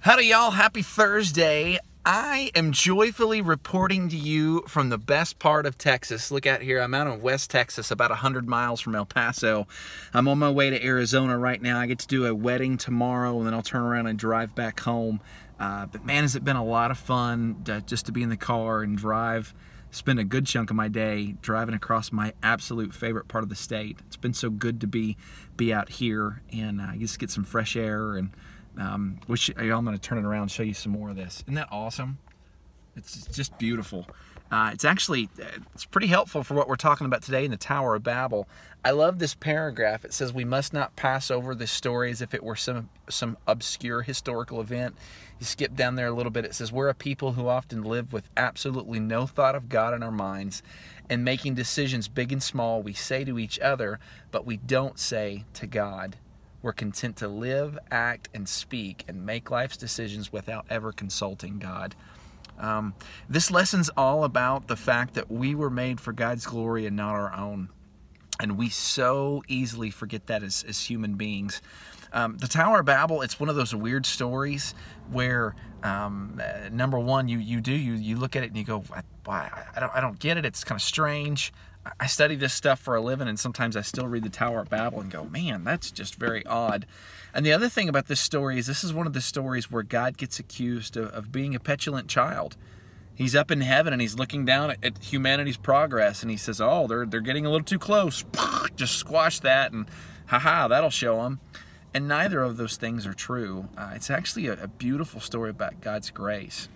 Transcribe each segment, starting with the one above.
Howdy y'all, happy Thursday. I am joyfully reporting to you from the best part of Texas. Look out here, I'm out in West Texas, about 100 miles from El Paso. I'm on my way to Arizona right now. I get to do a wedding tomorrow and then I'll turn around and drive back home. But man, has it been a lot of fun just to be in the car and drive. Spend a good chunk of my day driving across my absolute favorite part of the state. It's been so good to be out here and just get some fresh air and I'm going to turn it around and show you some more of this. Isn't that awesome? It's just beautiful. It's pretty helpful for what we're talking about today in the Tower of Babel. I love this paragraph. It says we must not pass over this story as if it were some obscure historical event. You skip down there a little bit. It says we're a people who often live with absolutely no thought of God in our minds, and making decisions big and small we say to each other, but we don't say to God. We're content to live, act, and speak and make life's decisions without ever consulting God. This lesson's all about the fact that we were made for God's glory and not our own. And we so easily forget that as human beings. The Tower of Babel, it's one of those weird stories where, number one, you look at it and you go, I don't get it. It's kind of strange. I study this stuff for a living, and sometimes I still read the Tower of Babel and go, man, that's just very odd. And the other thing about this story is this is one of the stories where God gets accused of being a petulant child. He's up in heaven and he's looking down at humanity's progress, and he says, oh, they're getting a little too close. Just squash that, and haha, that'll show them. And neither of those things are true. It's actually a beautiful story about God's grace.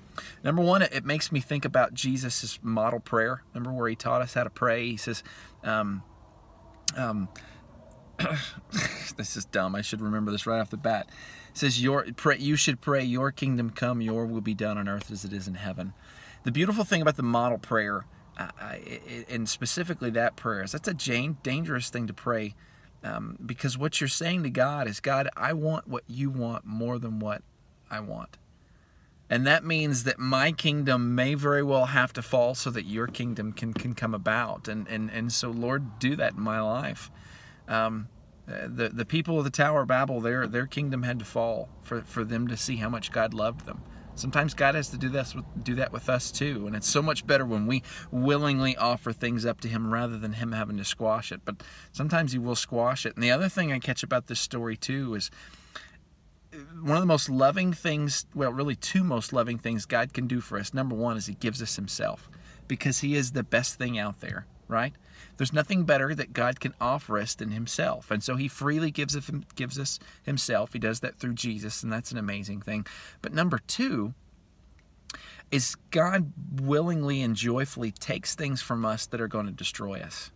Number one, it makes me think about Jesus' model prayer. Remember where he taught us how to pray? He says, this is dumb. I should remember this right off the bat. It says, you should pray, your kingdom come, your will be done on earth as it is in heaven. The beautiful thing about the model prayer, and specifically that prayer, is that's a dangerous thing to pray, because what you're saying to God is, God, I want what you want more than what I want. And that means that my kingdom may very well have to fall so that your kingdom can come about. And so, Lord, do that in my life. The people of the Tower of Babel, their kingdom had to fall for them to see how much God loved them. Sometimes God has to do that with us too. And it's so much better when we willingly offer things up to Him rather than Him having to squash it. But sometimes He will squash it. And the other thing I catch about this story too is one of the most loving things, well, really two most loving things God can do for us. Number one is He gives us Himself, because He is the best thing out there, right? There's nothing better that God can offer us than Himself. And so He freely gives us Himself. He does that through Jesus, and that's an amazing thing. But number two is God willingly and joyfully takes things from us that are going to destroy us.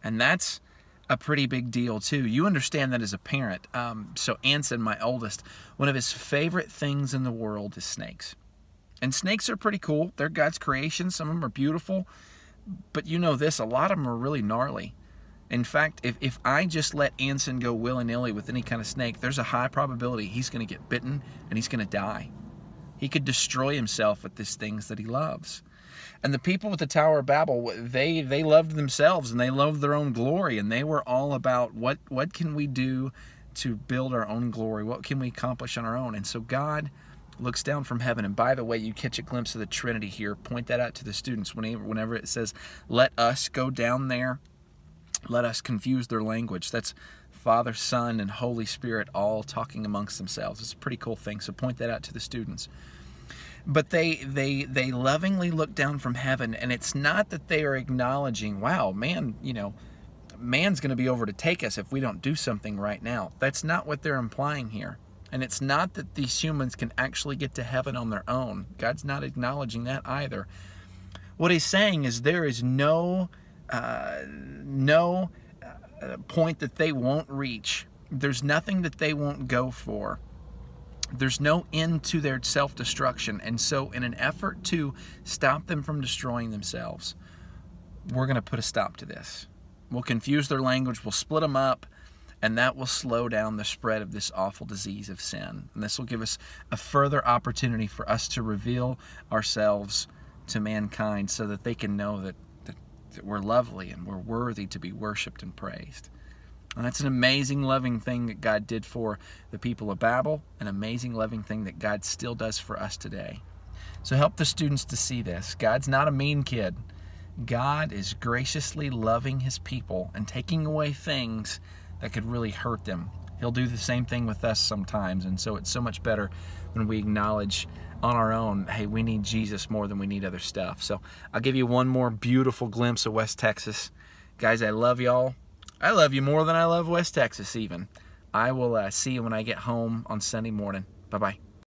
And that's a pretty big deal too. You understand that as a parent. So Anson, my oldest, one of his favorite things in the world is snakes. And snakes are pretty cool. They're God's creation. Some of them are beautiful. But you know this, a lot of them are really gnarly. In fact, if I just let Anson go willy-nilly with any kind of snake, there's a high probability he's going to get bitten and he's going to die. He could destroy himself with these things that he loves. And the people with the Tower of Babel, they loved themselves and they loved their own glory, and they were all about what can we do to build our own glory? What can we accomplish on our own? And so God looks down from heaven, and by the way, you catch a glimpse of the Trinity here. Point that out to the students whenever it says, let us go down there, let us confuse their language. That's Father, Son, and Holy Spirit all talking amongst themselves. It's a pretty cool thing, so point that out to the students. But they lovingly look down from heaven, and it's not that they are acknowledging, wow, man, man's going to be over to take us if we don't do something right now. That's not what they're implying here. And it's not that these humans can actually get to heaven on their own. God's not acknowledging that either. What He's saying is there is no point that they won't reach. There's nothing that they won't go for. There's no end to their self-destruction. And so in an effort to stop them from destroying themselves, we're going to put a stop to this. We'll confuse their language. We'll split them up. And that will slow down the spread of this awful disease of sin. And this will give us a further opportunity for us to reveal ourselves to mankind so that they can know that we're lovely and we're worthy to be worshiped and praised. And that's an amazing, loving thing that God did for the people of Babel, an amazing, loving thing that God still does for us today. So help the students to see this. God's not a mean kid. God is graciously loving his people and taking away things that could really hurt them. He'll do the same thing with us sometimes, and so it's so much better when we acknowledge on our own, hey, we need Jesus more than we need other stuff. So I'll give you one more beautiful glimpse of West Texas. Guys, I love y'all. I love you more than I love West Texas even. I will see you when I get home on Sunday morning. Bye-bye.